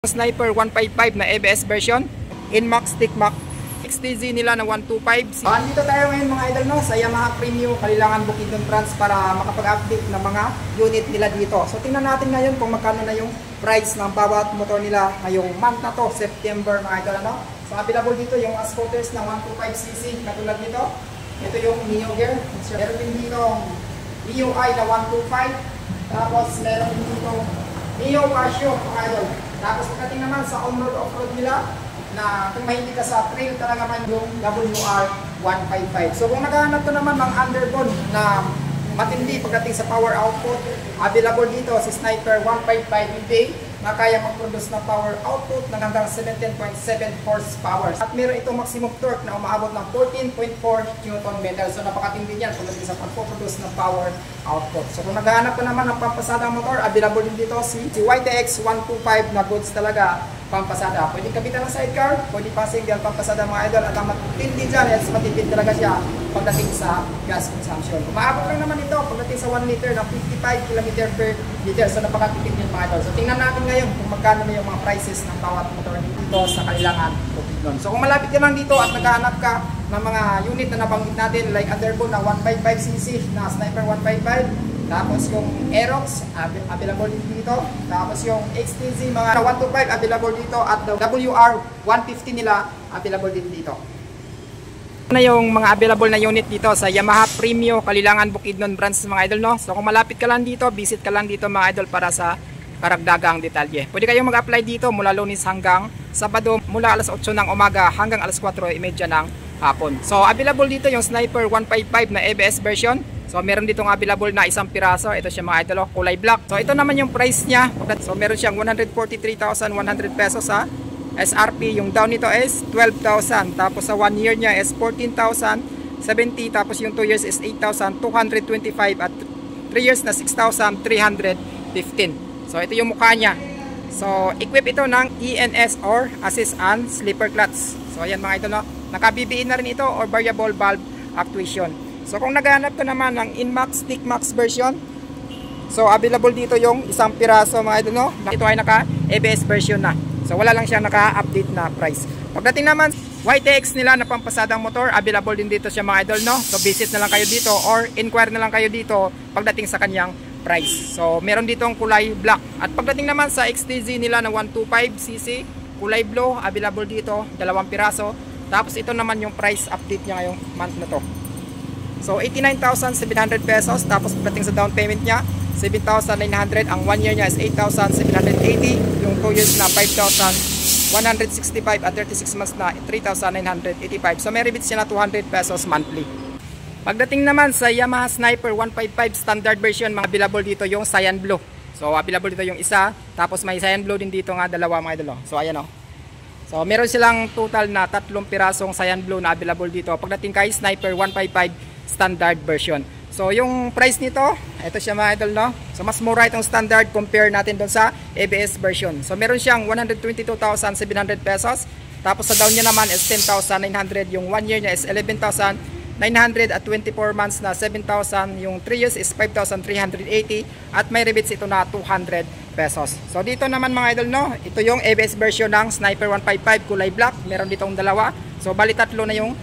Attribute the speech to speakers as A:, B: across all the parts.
A: Sniper 155 na ABS version, Inmax Stickmax XTZ nila na 125. Andito tayo ngayon mga idol no, sa Yamaha Premium Kalilangan Bukidnon Branch para makapag-update ng mga unit nila dito. So tingnan natin ngayon kung magkano na yung price ng bawat motor nila ngayong month na to, September mga idol ano. So available dito yung scooters na 125cc katulad nito. Ito yung Neo Gear. Meron din dito Neo I na 125. Tapos meron din dito Neo Casio mga idol. Tapos pagdating naman sa on-road off-road nila na kung mahilig ka sa trail talaga man yung WR 155. So kung naghahanap ko naman ng underbone na matindi pagdating sa power output, available dito si Sniper 155 day na kaya mag-produce ng power output ng hanggang 17.7 horsepower. At meron itong maximum torque na umaabot ng 14.4 Nm. So napakatindi niyan pagdating sa pag-produce ng power output. So kung naghahanap ka naman ng pampasadang motor, available din dito si YTX 125 na goods talaga pampasada. Pwede kapitan ng sidecar, pwede pa single pampasada mga idol. At ang matindi dyan, yes, matipid talaga siya pagdating sa gas consumption. Umaabot lang naman ito pagdating sa 1 liter ng 55 km per liter. So napakatipid din mga idol. So tingnan natin ngayon kung magkano na yung mga prices ng bawat motor dito sa Kalilangan Bukidnon. So kung malapit ka lang dito at naghahanap ka ng mga unit na nabanggit natin like underbone na 155cc na Sniper 155, tapos yung Aerox available din dito, tapos yung XTZ mga 125 available dito at the WR 150 nila available din dito. Na yung mga available na unit dito sa Yamaha Premium Kalilangan Bukidnon Branch mga idol no. So kung malapit ka lang dito, visit ka lang dito mga idol para sa karagdagang detalye. Pwede kayong mag-apply dito mula Lunes hanggang Sabado mula alas 8 ng umaga hanggang alas 4:30 ng hapon. So available dito yung Sniper 155 na ABS version. So meron ditong available na isang piraso. Ito siya mga idol, kulay black. So ito naman yung price niya. So meron siyang 143,100 pesos sa SRP. Yung down nito is 12,000. Tapos sa 1 year niya is 14,070. Tapos yung 2 years is 8,225. At 3 years na 6,315. So ito yung mukha niya. So equip ito ng ENS or Assist and Slipper Clutch. So ayan mga idol, no? Naka-BBE na rin ito or Variable Valve Actuation. So kung naghahanap ka naman ng Inmax Stickmax version, so available dito yung isang piraso mga idol no. Ito ay naka ABS version na. So wala lang siya naka-update na price. Pagdating naman YTX nila na pampasadang motor, available din dito siya mga idol no. So visit na lang kayo dito or inquire na lang kayo dito pagdating sa kanyang price. So meron dito ang kulay black. At pagdating naman sa XTZ nila na 125cc, kulay blue, available dito, 2 piraso. Tapos ito naman yung price update niya ngayong month na to. So 89,700 pesos. Tapos pagdating sa down payment niya 7,900. Ang 1 year niya is 8,780. Yung 2 years na 5,165. At 36 months na 3,985. So may rebate siya na 200 pesos monthly. Pagdating naman sa Yamaha Sniper 155 standard version, mga available dito yung cyan blue. So available dito yung isa. Tapos may cyan blue din dito nga dalawa mga idol. So ayan o. So meron silang total na 3 pirasong cyan blue na available dito pagdating kay Sniper 155 standard version. So yung price nito, ito siya mga idol no. So mas mura itong standard compare natin doon sa ABS version. So meron siyang 122,700 pesos. Tapos sa down niya naman is 10,900. Yung 1 year niya is 11,900 at 24 months na 7,000. Yung 3 years is 5,380 at may rebates ito na 200 pesos. So dito naman mga idol no, ito yung ABS version ng Sniper 155 kulay black. Meron ditong dalawa. So bali 3 na yung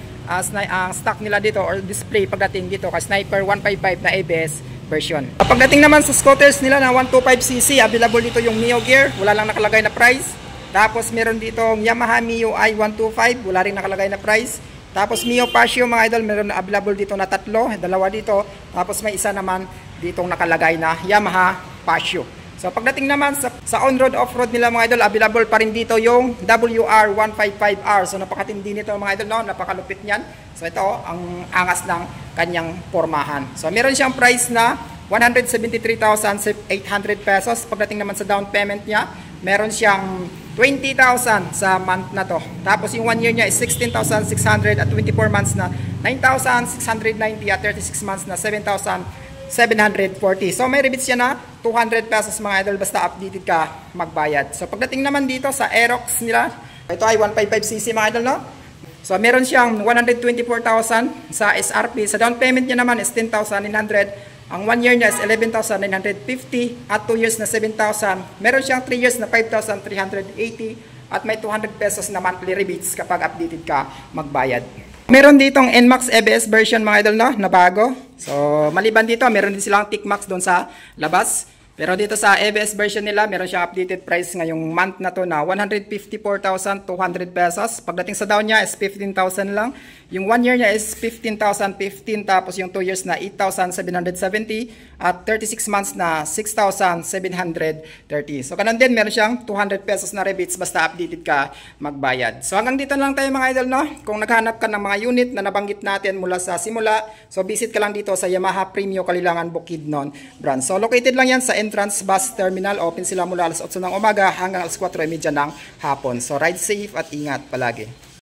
A: stock nila dito or display pagdating dito kay Sniper 155 na ABS version. Pagdating naman sa scooters nila na 125cc, available dito yung Neo Gear, wala lang nakalagay na price. Tapos meron dito yung Yamaha Mio I 125, wala rin nakalagay na price. Tapos Mio Pasio mga idol, meron na available dito na 3, dalawa dito. Tapos may isa naman ditong nakalagay na Yamaha Pasio. So pagdating naman sa on-road off-road nila mga idol, available pa rin dito yung WR 155R. So napakatindi nito mga idol no, napakalupit niyan. So ito ang angas ng kanyang pormahan. So meron siyang price na 173,800 pesos. Pagdating naman sa down payment niya, meron siyang 20,000 sa month na to. Tapos yung 1 year niya is 16,600 at 24 months na 9,690 at 36 months na 7,740. So may rebates siya na 200 pesos mga idol basta updated ka magbayad. So pagdating naman dito sa Aerox nila, ito ay 155cc mga idol no. So meron siyang 124,000 sa SRP. Sa down payment niya naman is 10,900. Ang 1 year niya is 11,950 at 2 years na 7,000. Meron siyang 3 years na 5,380 at may 200 pesos na monthly rebates kapag updated ka magbayad. Meron ditong NMAX ABS version mga idol no, na bago. So maliban dito, meron din silang TICMAX doon sa labas. Pero dito sa ABS version nila, meron siyang updated price ngayong month na to na 154,200 pesos. Pagdating sa down niya is 15,000 lang. Yung 1 year niya is 15,015 tapos yung 2 years na 8,770 at 36 months na 6,730. So kanan din meron siyang 200 pesos na rebates basta updated ka magbayad. So hanggang dito lang tayo mga idol no. Kung naghanap ka ng mga unit na nabanggit natin mula sa simula, so visit ka lang dito sa Yamaha Premio Kalilangan Bukidnon branch. So located lang yan sa entrance bus terminal. Open sila mula alas 8 ng umaga hanggang alas 4:30 ng hapon. So ride safe at ingat palagi.